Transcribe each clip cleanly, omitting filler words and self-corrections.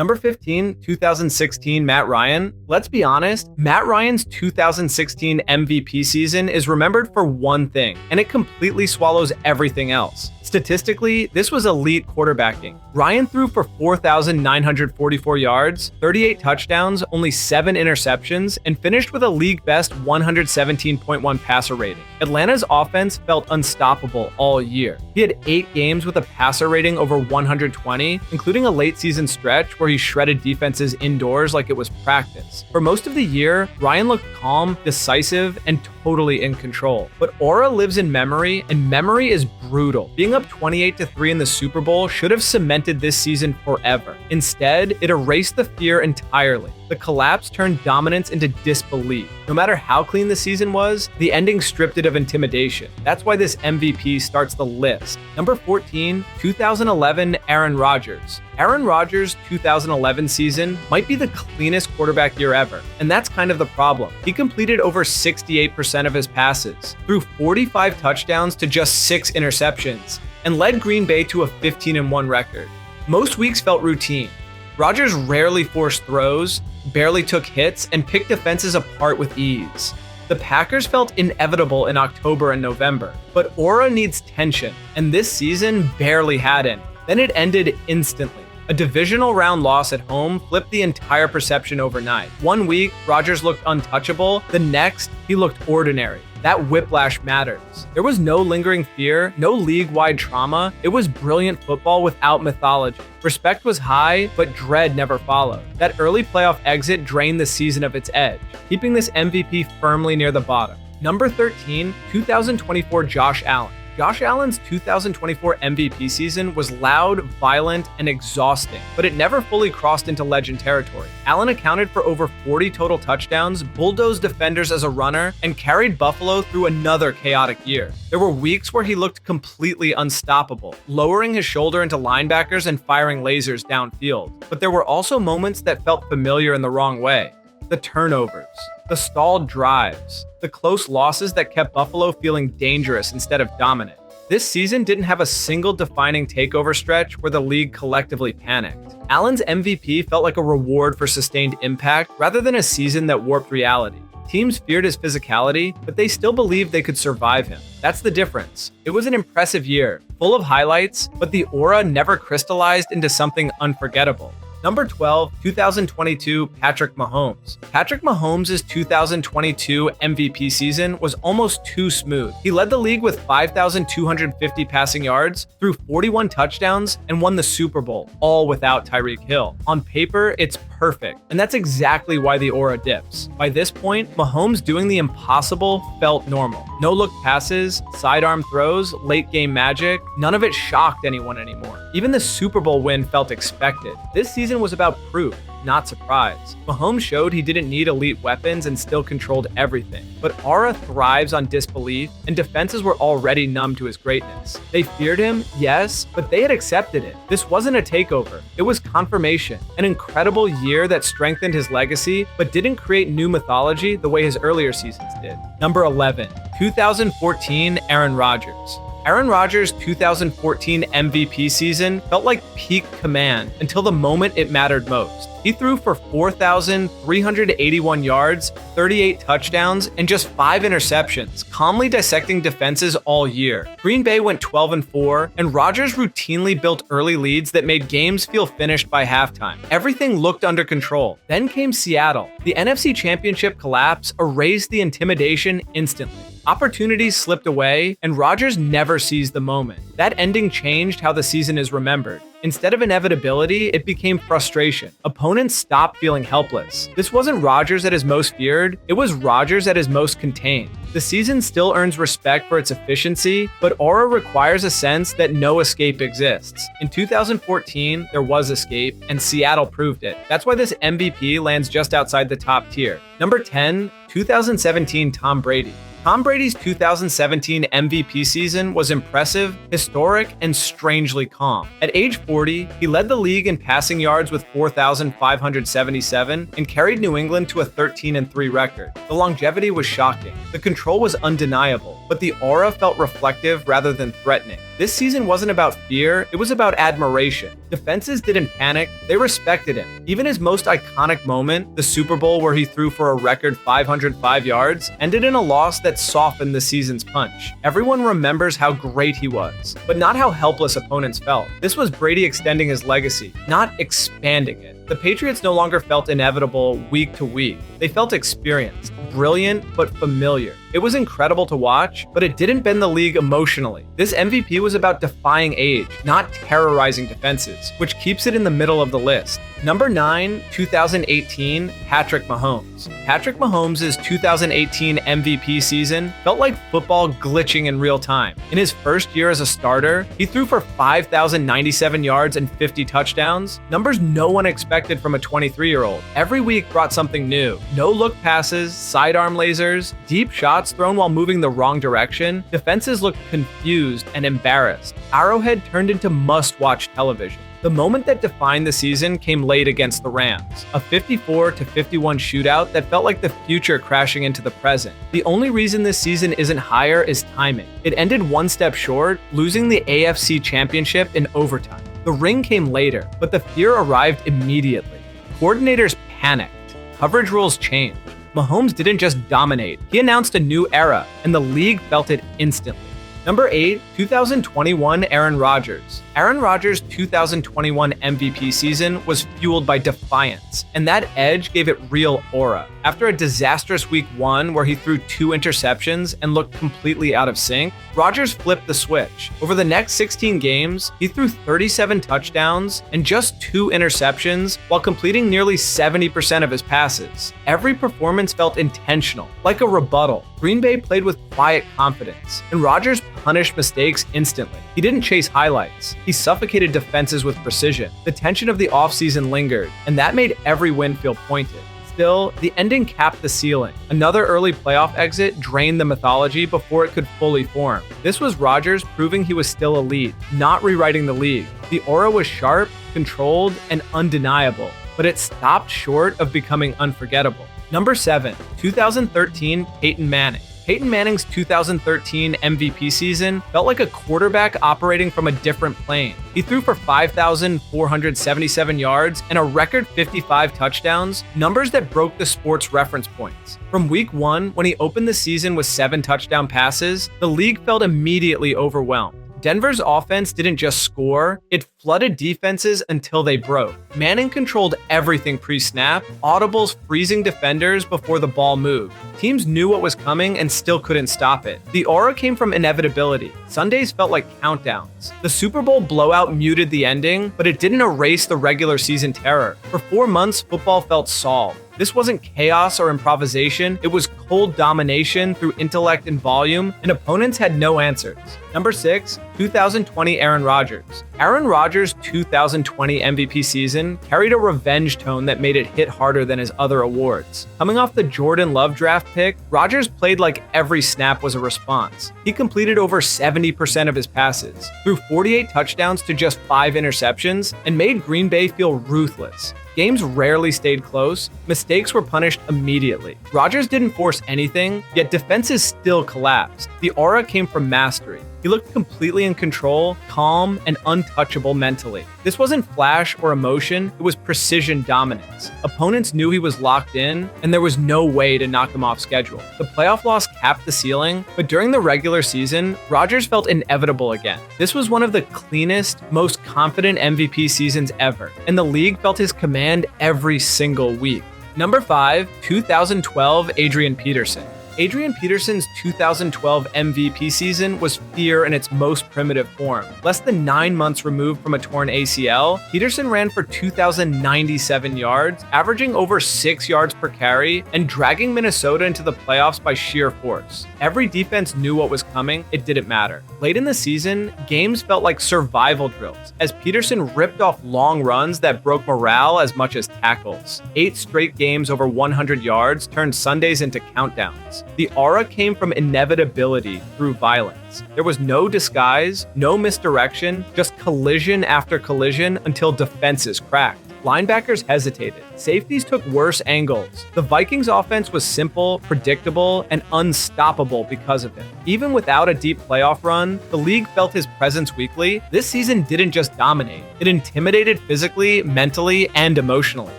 Number 15, 2016 Matt Ryan. Let's be honest, Matt Ryan's 2016 MVP season is remembered for one thing, and it completely swallows everything else. Statistically, this was elite quarterbacking. Ryan threw for 4,944 yards, 38 touchdowns, only 7 interceptions, and finished with a league-best 117.1 passer rating. Atlanta's offense felt unstoppable all year. He had 8 games with a passer rating over 120, including a late-season stretch where he shredded defenses indoors like it was practice. For most of the year, Ryan looked calm, decisive, and totally in control. But aura lives in memory, and memory is brutal. Being up 28-3 in the Super Bowl should have cemented this season forever. Instead, it erased the fear entirely. The collapse turned dominance into disbelief. No matter how clean the season was, the ending stripped it of intimidation. That's why this MVP starts the list. Number 14, 2011 Aaron Rodgers. Aaron Rodgers' 2011 season might be the cleanest quarterback year ever, and that's kind of the problem. He completed over 68% of his passes, threw 45 touchdowns to just 6 interceptions, and led Green Bay to a 15-1 record. Most weeks felt routine. Rodgers rarely forced throws, barely took hits, and picked defenses apart with ease. The Packers felt inevitable in October and November, but aura needs tension, and this season barely had any. Then it ended instantly. A divisional round loss at home flipped the entire perception overnight. One week, Rodgers looked untouchable. The next, he looked ordinary. That whiplash matters. There was no lingering fear, no league-wide trauma. It was brilliant football without mythology. Respect was high, but dread never followed. That early playoff exit drained the season of its edge, keeping this MVP firmly near the bottom. Number 13, 2024 Josh Allen. Josh Allen's 2024 MVP season was loud, violent, and exhausting, but it never fully crossed into legend territory. Allen accounted for over 40 total touchdowns, bulldozed defenders as a runner, and carried Buffalo through another chaotic year. There were weeks where he looked completely unstoppable, lowering his shoulder into linebackers and firing lasers downfield. But there were also moments that felt familiar in the wrong way. The turnovers, the stalled drives, the close losses that kept Buffalo feeling dangerous instead of dominant. This season didn't have a single defining takeover stretch where the league collectively panicked. Allen's MVP felt like a reward for sustained impact rather than a season that warped reality. Teams feared his physicality, but they still believed they could survive him. That's the difference. It was an impressive year, full of highlights, but the aura never crystallized into something unforgettable. Number 12, 2022 Patrick Mahomes. Patrick Mahomes' 2022 MVP season was almost too smooth. He led the league with 5,250 passing yards, threw 41 touchdowns, and won the Super Bowl, all without Tyreek Hill. On paper, it's perfect, and that's exactly why the aura dips. By this point, Mahomes doing the impossible felt normal. No-look passes, sidearm throws, late-game magic, none of it shocked anyone anymore. Even the Super Bowl win felt expected. This season was about proof, not surprise. Mahomes showed he didn't need elite weapons and still controlled everything. But aura thrives on disbelief, and defenses were already numb to his greatness. They feared him, yes, but they had accepted it. This wasn't a takeover. It was confirmation. An incredible year that strengthened his legacy, but didn't create new mythology the way his earlier seasons did. Number 11, 2014 Aaron Rodgers. Aaron Rodgers' 2014 MVP season felt like peak command until the moment it mattered most. He threw for 4,381 yards, 38 touchdowns, and just 5 interceptions, calmly dissecting defenses all year. Green Bay went 12-4, and Rodgers routinely built early leads that made games feel finished by halftime. Everything looked under control. Then came Seattle. The NFC Championship collapse erased the intimidation instantly. Opportunities slipped away, and Rodgers never seized the moment. That ending changed how the season is remembered. Instead of inevitability, it became frustration. Opponents stopped feeling helpless. This wasn't Rodgers at his most feared, it was Rodgers at his most contained. The season still earns respect for its efficiency, but aura requires a sense that no escape exists. In 2014, there was escape, and Seattle proved it. That's why this MVP lands just outside the top tier. Number 10, 2017 Tom Brady. Tom Brady's 2017 MVP season was impressive, historic, and strangely calm. At age 40, he led the league in passing yards with 4,577 and carried New England to a 13-3 record. The longevity was shocking. The control was undeniable. but the aura felt reflective rather than threatening. This season wasn't about fear, it was about admiration. Defenses didn't panic, they respected him. Even his most iconic moment, the Super Bowl where he threw for a record 505 yards, ended in a loss that softened the season's punch. Everyone remembers how great he was, but not how helpless opponents felt. This was Brady extending his legacy, not expanding it. The Patriots no longer felt inevitable week to week. They felt experienced, brilliant, but familiar. It was incredible to watch, but it didn't bend the league emotionally. This MVP was about defying age, not terrorizing defenses, which keeps it in the middle of the list. Number 9, 2018, Patrick Mahomes. Patrick Mahomes' 2018 MVP season felt like football glitching in real time. In his first year as a starter, he threw for 5,097 yards and 50 touchdowns, numbers no one expected from a 23-year-old. Every week brought something new. No-look passes, sidearm lasers, deep shots thrown while moving the wrong direction. Defenses looked confused and embarrassed. Arrowhead turned into must-watch television. The moment that defined the season came late against the Rams, a 54-51 shootout that felt like the future crashing into the present. The only reason this season isn't higher is timing. It ended one step short, losing the AFC Championship in overtime. The ring came later, but the fear arrived immediately. Coordinators panicked. Coverage rules changed. Mahomes didn't just dominate, he announced a new era, and the league felt it instantly. Number 8, 2021 Aaron Rodgers. Aaron Rodgers' 2021 MVP season was fueled by defiance, and that edge gave it real aura. After a disastrous week 1 where he threw 2 interceptions and looked completely out of sync, Rodgers flipped the switch. Over the next 16 games, he threw 37 touchdowns and just 2 interceptions while completing nearly 70% of his passes. Every performance felt intentional, like a rebuttal. Green Bay played with quiet confidence, and Rodgers punished mistakes instantly. He didn't chase highlights. He suffocated defenses with precision. The tension of the offseason lingered, and that made every win feel pointed. Still, the ending capped the ceiling. Another early playoff exit drained the mythology before it could fully form. This was Rodgers proving he was still elite, not rewriting the league. The aura was sharp, controlled, and undeniable, but it stopped short of becoming unforgettable. Number 7, 2013 Peyton Manning. Peyton Manning's 2013 MVP season felt like a quarterback operating from a different plane. He threw for 5,477 yards and a record 55 touchdowns, numbers that broke the sport's reference points. From week 1, when he opened the season with 7 touchdown passes, the league felt immediately overwhelmed. Denver's offense didn't just score, it flooded defenses until they broke. Manning controlled everything pre-snap, audibles freezing defenders before the ball moved. Teams knew what was coming and still couldn't stop it. The aura came from inevitability. Sundays felt like countdowns. The Super Bowl blowout muted the ending, but it didn't erase the regular season terror. For 4 months, football felt solved. This wasn't chaos or improvisation, it was cold domination through intellect and volume, and opponents had no answers. Number 6, 2020 Aaron Rodgers. Aaron Rodgers' 2020 MVP season carried a revenge tone that made it hit harder than his other awards. Coming off the Jordan Love draft pick, Rodgers played like every snap was a response. He completed over 70% of his passes, threw 48 touchdowns to just 5 interceptions, and made Green Bay feel ruthless. Games rarely stayed close, mistakes were punished immediately. Rodgers didn't force anything, yet defenses still collapsed. The aura came from mastery. He looked completely in control, calm, and untouchable mentally. This wasn't flash or emotion, it was precision dominance. Opponents knew he was locked in, and there was no way to knock him off schedule. The playoff loss capped the ceiling, but during the regular season, Rodgers felt inevitable again. This was one of the cleanest, most confident MVP seasons ever, and the league felt his command every single week. Number 5, 2012 Adrian Peterson. Adrian Peterson's 2012 MVP season was fear in its most primitive form. Less than 9 months removed from a torn ACL, Peterson ran for 2,097 yards, averaging over 6 yards per carry, and dragging Minnesota into the playoffs by sheer force. Every defense knew what was coming, it didn't matter. Late in the season, games felt like survival drills, as Peterson ripped off long runs that broke morale as much as tackles. 8 straight games over 100 yards turned Sundays into countdowns. The aura came from inevitability through violence. There was no disguise, no misdirection, just collision after collision until defenses cracked. Linebackers hesitated. Safeties took worse angles. The Vikings' offense was simple, predictable, and unstoppable because of it. Even without a deep playoff run, the league felt his presence weekly. This season didn't just dominate, it intimidated physically, mentally, and emotionally.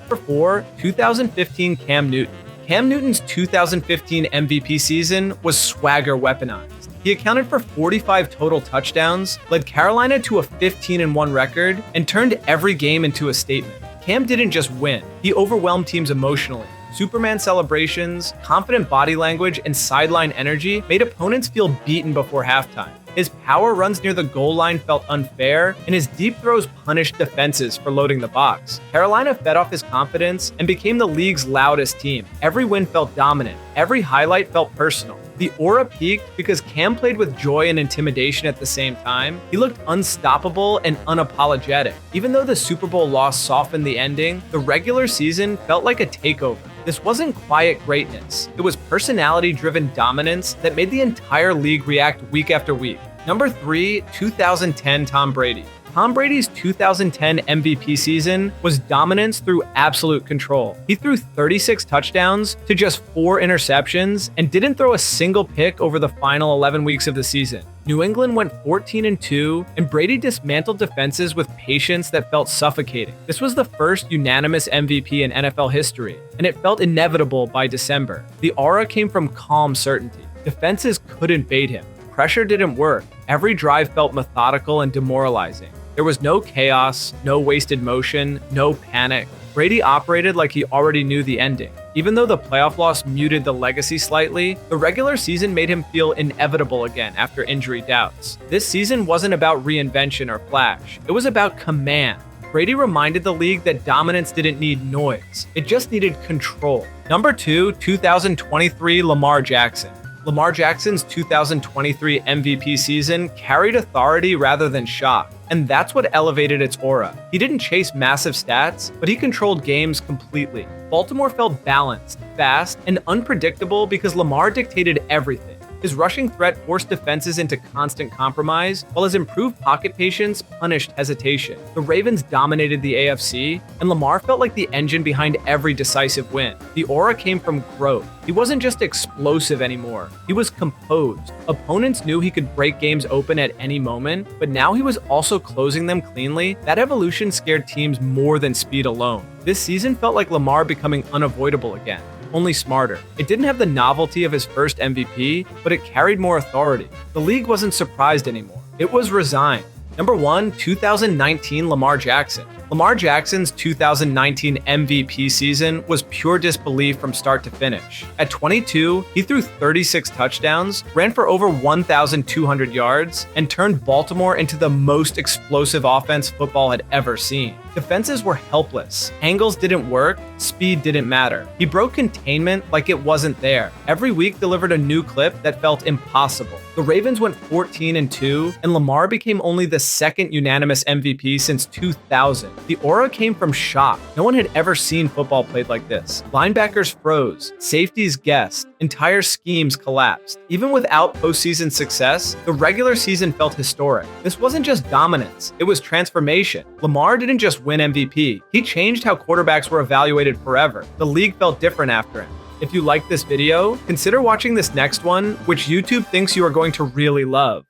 Number 4, 2015 Cam Newton. Cam Newton's 2015 MVP season was swagger weaponized. He accounted for 45 total touchdowns, led Carolina to a 15-1 record, and turned every game into a statement. Cam didn't just win, he overwhelmed teams emotionally. Superman celebrations, confident body language, and sideline energy made opponents feel beaten before halftime. His power runs near the goal line felt unfair, and his deep throws punished defenses for loading the box. Carolina fed off his confidence and became the league's loudest team. Every win felt dominant. Every highlight felt personal. The aura peaked because Cam played with joy and intimidation at the same time. He looked unstoppable and unapologetic. Even though the Super Bowl loss softened the ending, the regular season felt like a takeover. This wasn't quiet greatness. It was personality-driven dominance that made the entire league react week after week. Number 3, 2010 Tom Brady. Tom Brady's 2010 MVP season was dominance through absolute control. He threw 36 touchdowns to just 4 interceptions and didn't throw a single pick over the final 11 weeks of the season. New England went 14-2, and Brady dismantled defenses with patience that felt suffocating. This was the first unanimous MVP in NFL history, and it felt inevitable by December. The aura came from calm certainty. Defenses couldn't bait him. Pressure didn't work. Every drive felt methodical and demoralizing. There was no chaos, no wasted motion, no panic. Brady operated like he already knew the ending. Even though the playoff loss muted the legacy slightly, the regular season made him feel inevitable again after injury doubts. This season wasn't about reinvention or flash. It was about command. Brady reminded the league that dominance didn't need noise. It just needed control. Number 2, 2023 Lamar Jackson. Lamar Jackson's 2023 MVP season carried authority rather than shock, and that's what elevated its aura. He didn't chase massive stats, but he controlled games completely. Baltimore felt balanced, fast, and unpredictable because Lamar dictated everything. His rushing threat forced defenses into constant compromise, while his improved pocket patience punished hesitation. The Ravens dominated the AFC, and Lamar felt like the engine behind every decisive win. The aura came from growth. He wasn't just explosive anymore, he was composed. Opponents knew he could break games open at any moment, but now he was also closing them cleanly. That evolution scared teams more than speed alone. This season felt like Lamar becoming unavoidable again, only smarter. It didn't have the novelty of his first MVP, but it carried more authority. The league wasn't surprised anymore. It was resigned. Number 1, 2019 Lamar Jackson. Lamar Jackson's 2019 MVP season was pure disbelief from start to finish. At 22, he threw 36 touchdowns, ran for over 1,200 yards, and turned Baltimore into the most explosive offense football had ever seen. Defenses were helpless. Angles didn't work. Speed didn't matter. He broke containment like it wasn't there. Every week delivered a new clip that felt impossible. The Ravens went 14-2, and Lamar became only the second unanimous MVP since 2000. The aura came from shock. No one had ever seen football played like this. Linebackers froze. Safeties guessed. Entire schemes collapsed. Even without postseason success, the regular season felt historic. This wasn't just dominance, it was transformation. Lamar didn't just win MVP. He changed how quarterbacks were evaluated forever. The league felt different after him. If you liked this video, consider watching this next one, which YouTube thinks you are going to really love.